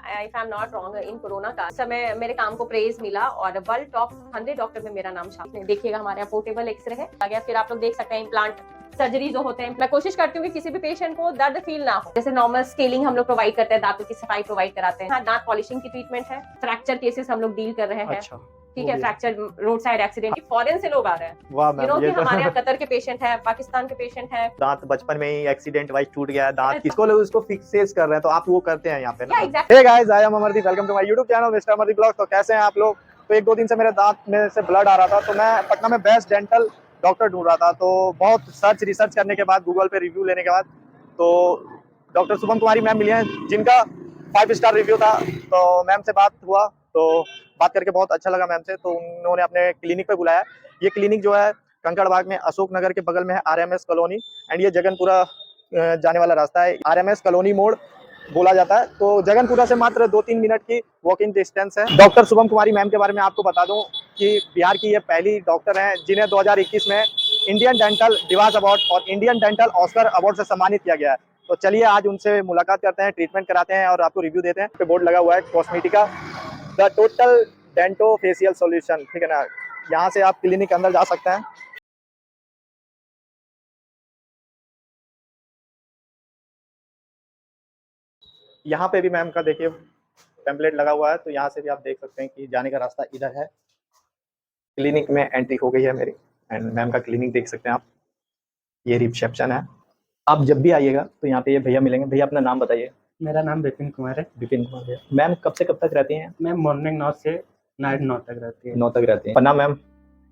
If I am not wrong in corona का समय मेरे काम को प्रेज मिला और वर्ल्ड टॉप 100 डॉक्टर में मेरा नाम शामिल है। देखिएगा हमारे यहाँ पोर्टेबल एक्सरे है आगे, फिर आप लोग देख सकते हैं इम्प्लांट सर्जरी जो होते हैं। मैं कोशिश करती हूँ कि किसी भी पेशेंट को दर्द फील ना हो। जैसे नॉर्मल स्केलिंग हम लोग प्रोवाइड करते हैं, दांतों की सफाई प्रोवाइड कराते हैं। हाँ, दांत पॉलिशिंग की ट्रीटमेंट है। फ्रैक्चर केसेस हम लोग डील कर रहे हैं। अच्छा, ठीक है, fracture road side accident, foreign से लोग आ रहे हैं। वाह मैम, कि ये तो हमारे यहाँ कतर के पेशेंट है, पाकिस्तान के पेशेंट है। दांत बचपन में ही एक्सीडेंट वाइज टूट गया है दांत, किसको लोग उसको फिक्सेस कर रहे हैं, तो आप वो करते हैं यहाँ पे ना। Exactly. Hey guys, I am Amardeep, welcome to my YouTube channel mister Amardeep blog. तो कैसे हैं आप लोग? तो एक दो दिन से मेरे दांत में से ब्लड आ रहा था, तो मैं पटना में बेस्ट डेंटल डॉक्टर ढूंढ रहा था। तो बहुत रिसर्च करने के बाद, गूगल पे रिव्यू लेने के बाद, तो डॉक्टर शुभम कुमारी मैम मिली हैं, जिनका 5 स्टार रिव्यू था। तो मैम से बात हुआ, तो बात करके बहुत अच्छा लगा मैम से। तो उन्होंने अपने क्लिनिक पे बुलाया। ये क्लिनिक जो है कंकड़बाग में अशोक नगर के बगल में है, आरएमएस कॉलोनी, एंड ये जगनपुरा जाने वाला रास्ता है। आरएमएस कॉलोनी मोड़ बोला जाता है। तो जगनपुरा से मात्र 2-3 मिनट की वॉकिंग डिस्टेंस है। डॉक्टर शुभम कुमारी मैम के बारे में आपको बता दूं कि बिहार की ये पहली डॉक्टर हैं जिन्हें 2021 में इंडियन डेंटल डिवास अवार्ड और इंडियन डेंटल ऑस्कर अवार्ड से सम्मानित किया गया है। तो चलिए आज उनसे मुलाकात करते हैं, ट्रीटमेंट कराते हैं और आपको रिव्यू देते हैं। पे बोर्ड लगा हुआ है Cosmetica the total dento facial solution, ठीक है ना। यहाँ से आप क्लिनिक अंदर जा सकते हैं। यहाँ पे भी मैम का देखिए टेम्पलेट लगा हुआ है, तो यहाँ से भी आप देख सकते हैं कि जाने का रास्ता इधर है। क्लिनिक में एंट्री हो गई है मेरी, एंड मैम का क्लिनिक देख सकते हैं आप। ये रिसेप्शन है। आप जब भी आइएगा तो यहाँ पे ये भैया मिलेंगे। भैया अपना नाम बताइए। मेरा नाम विपिन कुमार है। विपिन कुमार भैया। मैम कब से कब तक रहती हैं? मैम मॉर्निंग 9 से नाइट 9 तक रहती है। 9 तक रहती हैं। प्रणाम मैम,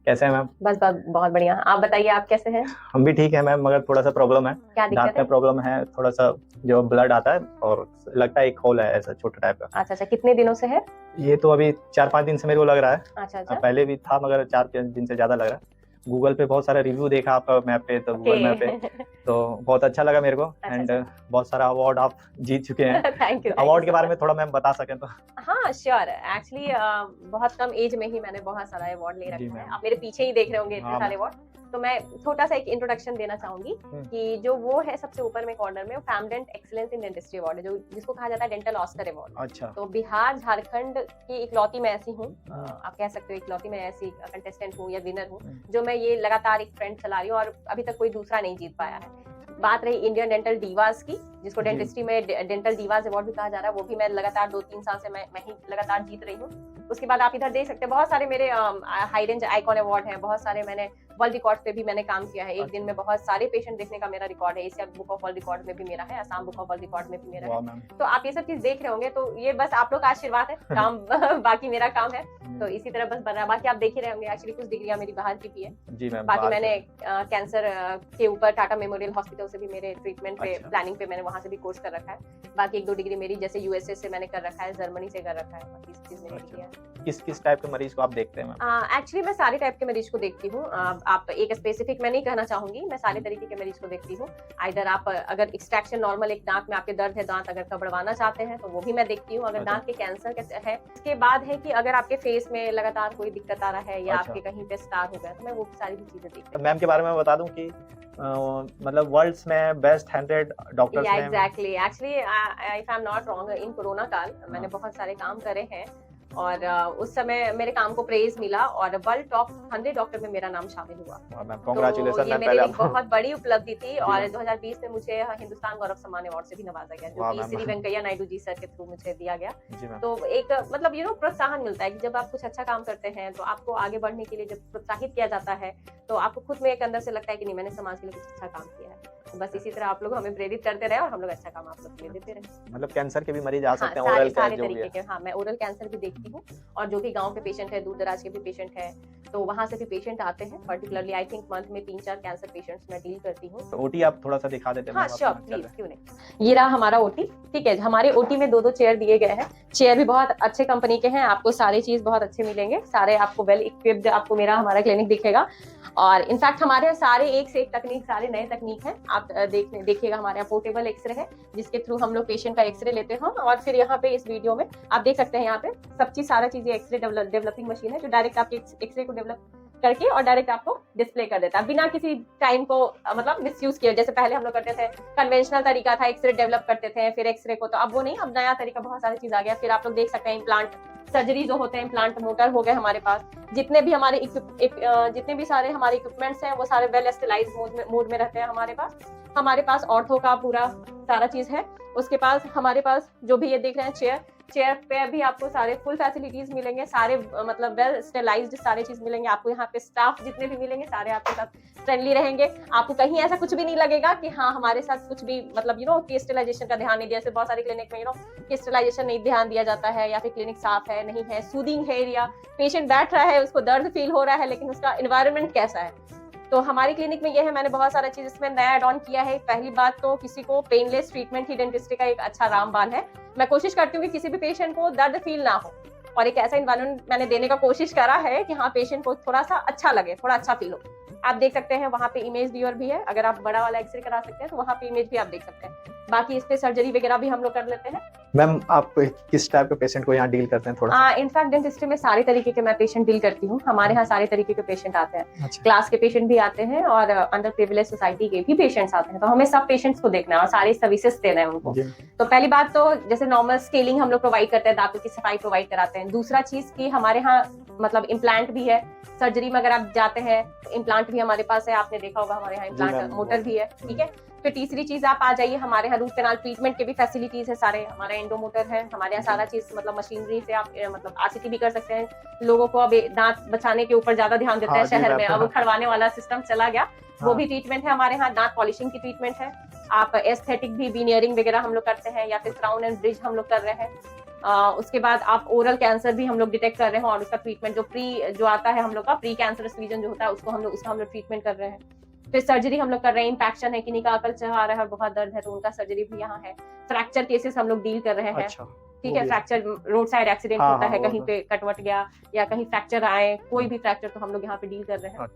कैसे हैं मैम? बस बहुत बढ़िया। आप बताइए, आप कैसे हैं? हम भी ठीक है मैम, मगर थोड़ा सा प्रॉब्लम है। क्या दिक्कत दांत है? में प्रॉब्लम है, थोड़ा सा जो ब्लड आता है और लगता है एक होल है ऐसा छोटा टाइप का। अच्छा, कितने दिनों से है? ये तो अभी 4-5 दिन से मेरे को लग रहा है। अच्छा। पहले भी था मगर 4-5 दिन से ज्यादा लग रहा है। गूगल पे बहुत सारा रिव्यू देखा आपका मैप पे, तो गूगल मैप पे तो बहुत अच्छा लगा मेरे को। एंड बहुत सारा अवार्ड आप जीत चुके हैं। Thank you. अवार्ड के बारे में थोड़ा मैम बता सकें तो। हाँ श्योर, एक्चुअली बहुत कम एज में ही मैंने बहुत सारा अवार्ड ले रखा है। आप मेरे पीछे ही देख रहे होंगे इतने सारे अवार्ड। तो मैं छोटा सा एक इंट्रोडक्शन देना चाहूंगी कि जो वो है सबसे ऊपर में कॉर्नर में, वो फैमडेंट एक्सीलेंस इन डेंटिस्ट्री अवार्ड है, जो जिसको कहा जाता है डेंटल ऑस्कर अवार्ड। अच्छा। तो बिहार झारखंड की इकलौती मैं ऐसी हूँ, आप कह सकते हो इकलौती मैं ऐसी कंटेस्टेंट हूँ या विनर हूँ, जो मैं ये लगातार एक ट्रेंड चला रही हूँ और अभी तक कोई दूसरा नहीं जीत पाया है। बात रही इंडियन डेंटल डीवास की, जिसको डेंटिस्ट्री में डेंटल डीवास अवार्ड भी कहा जा रहा है, वो भी मैं लगातार 2-3 साल से मैं ही लगातार जीत रही हूँ। उसके बाद आप इधर देख सकते हैं बहुत सारे मेरे हाई रेंज आइकॉन अवार्ड हैं, बहुत सारे मैंने वर्ल्ड रिकॉर्ड पे भी मैंने काम किया है। एक दिन में बहुत सारे पेशेंट देखने का मेरा रिकॉर्ड है। Asia book of world record में भी मेरा है, Assam book of world record में भी मेरा है। तो आप ये सब चीज देख रहे होंगे, तो ये बस आप लोग का आशीर्वाद है, काम बाकी मेरा काम है। तो इसी तरह बस बना, बाकी आप देख ही रहे होंगे। एक्चुअली कुछ डिग्रियां मेरी बाहर की भी है जी मैम। बाकी मैंने कैंसर के ऊपर टाटा मेमोरियल हॉस्पिटल से भी मेरे ट्रीटमेंट पे प्लानिंग पे मैंने वहां से भी कोर्स कर रखा है। बाकी 1-2 डिग्री मेरी जैसे यूएसए से मैंने कर रखा है, जर्मनी से कर रखा है। बाकी इस चीज मेरी डिग्री है। किस टाइप के मरीज को आप देखते हैं मैम? एक्चुअली मैं सारे टाइप के मरीज को देखती हूँ। आप एक स्पेसिफिक मैं नहीं कहना चाहूंगी, मैं सारे तरीके के मरीज को देखती हूँ। आइदर आप अगर एक्सट्रैक्शन नॉर्मल एक दांत में आपके दर्द है, दांत अगर कबड़वाना चाहते हैं तो वो भी मैं देखती हूँ। अगर दांत के कैंसर है, इसके बाद है कि अगर आपके फेस में लगातार कोई दिक्कत आ रहा है या आपके कहीं पे स्कार हो गया, तो मैं वो सारी भी चीजें देखती हूँ। मैम के बारे में बता दूं कि मतलब वर्ल्ड्स में बेस्ट 100 डॉक्टर्स में exactly. Actually if I am not wrong in corona काल मैंने बहुत सारे काम करे हैं और उस समय मेरे काम को प्रेज मिला और वर्ल्ड टॉप 100 डॉक्टर में मेरा नाम शामिल हुआ। कांग्रेचुलेशन। तो ये मेरे लिए बहुत बड़ी उपलब्धि थी और 2020 में मुझे हिंदुस्तान गौरव सम्मान अवार्ड से भी नवाजा गया, जो कि श्री वेंकैया नायडू जी सर के थ्रू मुझे दिया गया। तो एक मतलब प्रोत्साहन मिलता है कि जब आप कुछ अच्छा काम करते हैं तो आपको आगे बढ़ने के लिए जब प्रोत्साहित किया जाता है, तो आपको खुद में एक अंदर से लगता है कि नहीं, मैंने समाज के लिए कुछ अच्छा काम किया है। तो बस इसी तरह आप लोग हमें प्रेरित करते रहे और हम लोग अच्छा काम आप लोग के लिए देते रहे। मतलब कैंसर के भी मरीज आ सकते हैं? सारे तरीके के। हाँ, मैं ओरल कैंसर भी देखती हूँ और जो भी गांव के पेशेंट है, दूर दराज के भी पेशेंट है, तो वहाँ से भी पेशेंट आते हैं। पर्टिकुलरली आई थिंक मंथ में 3-4 कैंसर पेशेंट्स मैं डील करती हूँ। तो ओटी आप थोड़ा सा दिखा देते हैं? हाँ श्योर, प्लीज, क्यों नहीं। ये रहा हमारा ओटी। ठीक है, हमारे ओटी में 2-2 चेयर दिए गए हैं। चेयर भी बहुत अच्छे कंपनी के हैं, आपको सारी चीज बहुत अच्छे मिलेंगे, सारे आपको वेल इक्विप्ड आपको मेरा हमारा क्लिनिक दिखेगा। और इनफैक्ट हमारे यहाँ सारे एक से एक तकनीक, सारे नए तकनीक हैं। आप देखिएगा हमारे यहाँ पोर्टेबल एक्सरे है, जिसके थ्रू हम लोग पेशेंट का एक्सरे लेते हैं। और फिर यहाँ पे इस वीडियो में आप देख सकते हैं, यहाँ पे सब चीज सारा चीज एक्सरे डेवलपिंग मशीन है, जो डायरेक्ट आपके एक्सरे को डेवलप करके और डायरेक्ट आपको डिस्प्ले कर देता है बिना किसी टाइम को मतलब मिसयूज किए। जैसे पहले हम लोग करते थे कन्वेंशनल तरीका था, एक्सरे डेवलप करते थे फिर एक्सरे को, तो अब वो नहीं, अब नया तरीका बहुत सारी चीज आ गया। फिर आप लोग देख सकते हैं इम्प्लांट सर्जरी जो होते हैं, इम्प्लांट मोटर हो गए हमारे पास। जितने भी हमारे जितने भी सारे हमारे इक्विपमेंट्स हैं वो सारे वेल स्टेलाइज मोड में रहते हैं हमारे पास। हमारे पास ऑर्थो का पूरा सारा चीज है। उसके पास हमारे पास जो भी ये देख रहे हैं चेयर पे भी आपको सारे फुल फैसिलिटीज मिलेंगे, सारे मतलब वेल स्टेलाइज्ड सारे चीज मिलेंगे आपको। यहाँ पे स्टाफ जितने भी मिलेंगे सारे आपके साथ फ्रेंडली रहेंगे। आपको कहीं ऐसा कुछ भी नहीं लगेगा कि हाँ हमारे साथ कुछ भी मतलब कि स्टेलाइजेशन का ध्यान नहीं दिया। जैसे बहुत सारी क्लिनिक में कि स्टेलाइजेशन नहीं ध्यान दिया जाता है, या फिर क्लिनिक साफ है नहीं है, सूदिंग है, या पेशेंट बैठ रहा है उसको दर्द फील हो रहा है लेकिन उसका एनवायरनमेंट कैसा है। तो हमारी क्लिनिक में ये है, मैंने बहुत सारा चीज इसमें नया एड ऑन किया है। पहली बात तो किसी को पेनलेस ट्रीटमेंट ही डेंटिस्ट्री का एक अच्छा रामबाण है। मैं कोशिश करती हूँ कि किसी भी पेशेंट को दर्द फील ना हो, और एक ऐसा एनवायरनमेंट मैंने देने का कोशिश करा है कि हाँ पेशेंट को थोड़ा सा अच्छा लगे, थोड़ा अच्छा फील हो। आप देख सकते हैं वहाँ पे इमेज व्यूअर भी है, अगर आप बड़ा वाला एक्सरे करा सकते हैं तो वहाँ पे इमेज भी आप देख सकते हैं। बाकी इस पे सर्जरी वगैरह भी हम लोग कर लेते हैं। मैम आप किस टाइप के पेशेंट को यहाँ डील करते हैं थोड़ा? इनफैक्ट डेंटिस्ट्री में सारे तरीके के मैं पेशेंट डील करती हूँ। हमारे यहाँ सारे तरीके के पेशेंट आते हैं। अच्छा। क्लास के पेशेंट भी आते हैं और अंडर प्रिविलेज सोसाइटी के भी पेशेंट्स आते हैं। तो हमें सब पेशेंट्स को देखना है और सारी सर्विसेज देना है उनको। तो पहली बात तो जैसे नॉर्मल स्केलिंग हम लोग प्रोवाइड करते हैं, दांतों की सफाई प्रोवाइड कराते हैं। दूसरा चीज की हमारे यहाँ मतलब इम्प्लांट भी है। सर्जरी में अगर आप जाते हैं इम्प्लांट भी हमारे पास है, आपने देखा होगा हमारे यहाँ इम्प्लांट मोटर भी है, ठीक है। फिर तीसरी चीज आप आ जाइए, हमारे यहाँ रूट कैनाल ट्रीटमेंट के भी फैसिलिटीज है सारे। हमारा एंडो मोटर है हमारे यहाँ सारा चीज, मतलब मशीनरी से आप मतलब आरसीटी भी कर सकते हैं। लोगों को अब दांत बचाने के ऊपर ज्यादा ध्यान देते हैं शहर में, अब वो खड़वाने वाला सिस्टम चला गया, वो भी ट्रीटमेंट है हमारे यहाँ। दांत पॉलिशिंग की ट्रीटमेंट है। आप एस्थेटिक भी विनियरिंग वगैरह हम लोग करते हैं, या फिर क्राउन एंड ब्रिज हम लोग कर रहे हैं। उसके बाद आप ओरल कैंसर भी हम लोग डिटेक्ट कर रहे हैं, और उसका ट्रीटमेंट जो आता है हम लोग का प्री कैंसरस लीजन जो होता है उसका हम लोग ट्रीटमेंट कर रहे हैं। फिर सर्जरी हम लोग कर रहे हैं। इंफेक्शन है, किन्हीं का अकल चढ़ा रहा है, बहुत दर्द है, तो उनका सर्जरी भी यहाँ है। फ्रैक्चर केसेस हम लोग डील कर रहे हैं। अच्छा। ठीक है, फ्रैक्चर रोड साइड एक्सीडेंट होता है, कहीं पे कटवट गया या कहीं फ्रैक्चर आए, कोई भी फ्रैक्चर तो हम लोग यहाँ पे डील कर रहे हैं।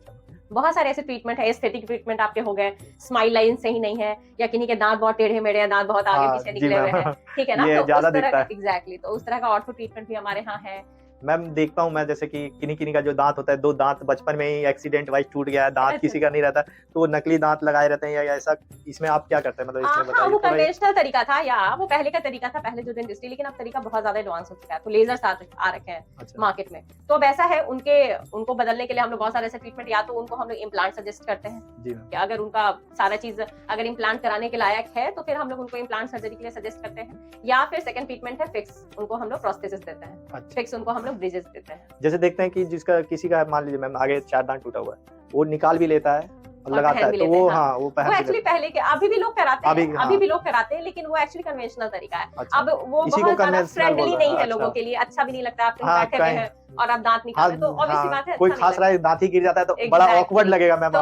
बहुत सारे ऐसे ट्रीटमेंट है। एस्थेटिक ट्रीटमेंट आपके हो गए, स्माइल लाइन सही नहीं है, या किन्हीं के दांत बहुत टेढ़े मेढ़े हैं, दांत बहुत आगे पीछे निकले हुए हैं, ठीक है ना, तो उस तरह एग्जैक्टली तो उस तरह का ऑर्थो ट्रीटमेंट भी हमारे यहाँ है। मैम देखता हूँ मैं जैसे कि किन्हीं का जो दांत होता है, 2 दांत बचपन में ही एक्सीडेंट वाइज टूट गया है, दांत किसी का नहीं रहता, तो वो नकली दांत लगाए रहते हैं या ऐसा, इसमें आप क्या करते हैं? मतलब इसमें बताइए। वो कन्वेंशनल तरीका था, या वो पहले का तरीका था, पहले जो डेंटिस्ट्री, लेकिन अब तरीका बहुत ज्यादा एडवांस हो चुका है, तो लेजर्स आ रखे हैं मार्केट में। तो अब ऐसा है, उनको बदलने के लिए हम लोग बहुत सारे ऐसे ट्रीटमेंट, या तो उनको हम लोग इम्प्लांट सजेस्ट करते हैं कि अगर उनका सारा चीज अगर इम्प्लांट कराने के लायक है तो फिर हम लोग उनको इम्प्लांट सर्जरी के लिए सजेस्ट करते हैं, या फिर सेकंड ट्रीटमेंट है फिक्स, उनको हम लोग प्रोस्थेसिस देते हैं, फिक्स उनको हम लोग ब्रिजेस देते हैं। जैसे देखते हैं कि जिसका किसी का मान लीजिए मैम आगे 4 दांत टूटा हुआ है, वो निकाल भी लेता है और लगाता है, तो वो वो एक्चुअली पहले के अभी भी लोग कराते हैं, अभी भी लोग कराते हैं, लेकिन वो एक्चुअली कन्वेंशनल तरीका है। अब वो बहुत ज्यादा फ्रेंडली नहीं है लोगों के लिए, अच्छा भी नहीं लगता। आप बैठे हुए हैं और आप दांत निकाल रहे हैं, तो ऑब्वियस सी बात है कोई खास रहा है दांत ही गिर जाता है तो बड़ा ऑकवर्ड लगेगा मैम।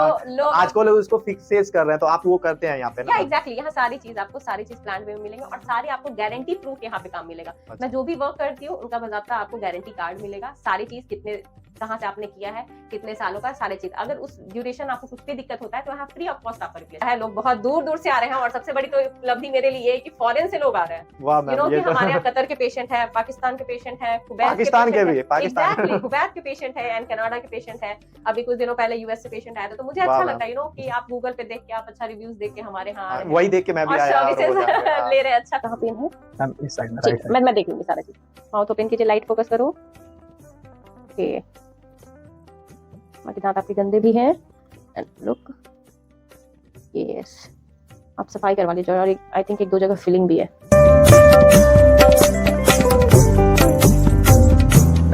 आजकल लोग उसको फिक्सेस कर रहे हैं, तो आप वो करते हैं यहाँ पे ना? एग्जैक्टली, यहाँ सारी चीज प्लान में मिलेंगे, और सारे आपको गारंटी प्रूफ यहाँ पे काम मिलेगा। मैं जो भी वर्क करती हूँ उनका बाकायदा आपको गारंटी कार्ड मिलेगा, सारी चीज कितने कहाँ से आपने किया है, कितने सालों का, सारी चीज। अगर उस ड्यूरेशन आपको कुछ भी दिक्कत होता है तो यहाँ फ्री ऑफ कॉस्ट आपको रिप्लेस है। लोग बहुत दूर दूर से आ रहे हैं, और सबसे बड़ी तो उपलब्धि मेरे लिए है कि फॉरेन से लोग आ रहे हैं। हमारे यहाँ कतर के पेशेंट है, पाकिस्तान के पेशेंट है, पाकिस्तान के भी, कुवैत के पेशेंट है, एंड कनाडा के पेशेंट है। अभी कुछ दिनों पहले यूएस से पेशेंट आया था, तो मुझे अच्छा लगता है कि आप गूगल पे देख के, आप अच्छा रिव्यूज देख के हमारे यहाँ वही देख के मैं भी आया ले रहे हैं। अच्छा, कहाँ पेन है? इस साइड में, मैं देख लूंगी सारा चीज। माउथ ओपन कीजिए, लाइट फोकस करो। ओके, दांत आपके गंदे भी हैं, लुक, यस, आप सफाई करवा लीजिए, और आई थिंक 1-2 जगह फिलिंग भी है।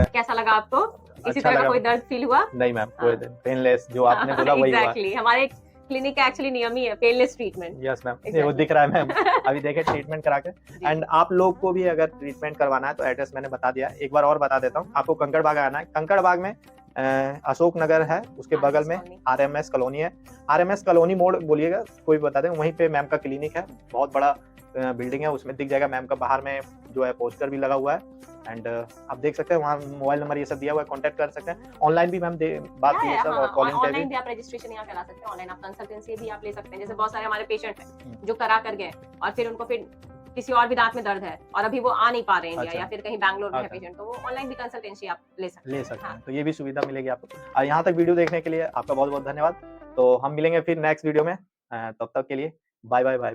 कैसा लगा आपको? इसी तरह का कोई दर्द फील हुआ? नहीं मैम, कोई पेनलेस जो आपने बोला वही हुआ। एग्जैक्टली, हमारे क्लिनिक का एक्चुअली नियम ही है पेनलेस ट्रीटमेंट। यस मैम, वो दिख रहा है मैम, अभी देखे ट्रीटमेंट करा के। एंड आप लोग को भी अगर ट्रीटमेंट करवाना है तो एड्रेस मैंने बता दिया, एक बार और बता देता हूँ। आपको कंकड़ बाग आना है, कंकड़ बाग में अशोक नगर है, उसके बगल में आरएमएस कॉलोनी है, आरएमएस कॉलोनी मोड़ बोलिएगा, कोई भी बता दें, वहीं पे मैम का क्लिनिक है। बहुत बड़ा बिल्डिंग है, उसमें दिख जाएगा मैम का, बाहर में जो है पोस्टर भी लगा हुआ है। एंड आप देख सकते हैं, वहाँ मोबाइल नंबर ये सब दिया हुआ है, कांटेक्ट कर सकते हैं। ऑनलाइन भी मैम बात की है, सब कॉलिंग पे ऑनलाइन भी आप रजिस्ट्रेशन यहाँ करा सकते हैं, ऑनलाइन आप कंसल्टेंसी भी आप ले सकते हैं। जैसे बहुत सारे हमारे पेशेंट हैं जो करा कर गए और फिर उनको फिर किसी और भी दांत में दर्द है और अभी वो आ नहीं पा रहे हैं इंडिया, अच्छा। या फिर कहीं बैंगलोर में है अच्छा। पेशेंट, तो वो ऑनलाइन भी कंसल्टेंसी आप ले सकते ले हैं। सकते हाँ। हैं, तो ये भी सुविधा मिलेगी आपको। और यहाँ तक वीडियो देखने के लिए आपका बहुत बहुत धन्यवाद। तो हम मिलेंगे फिर नेक्स्ट वीडियो में, तब तक के लिए बाय बाय बाय।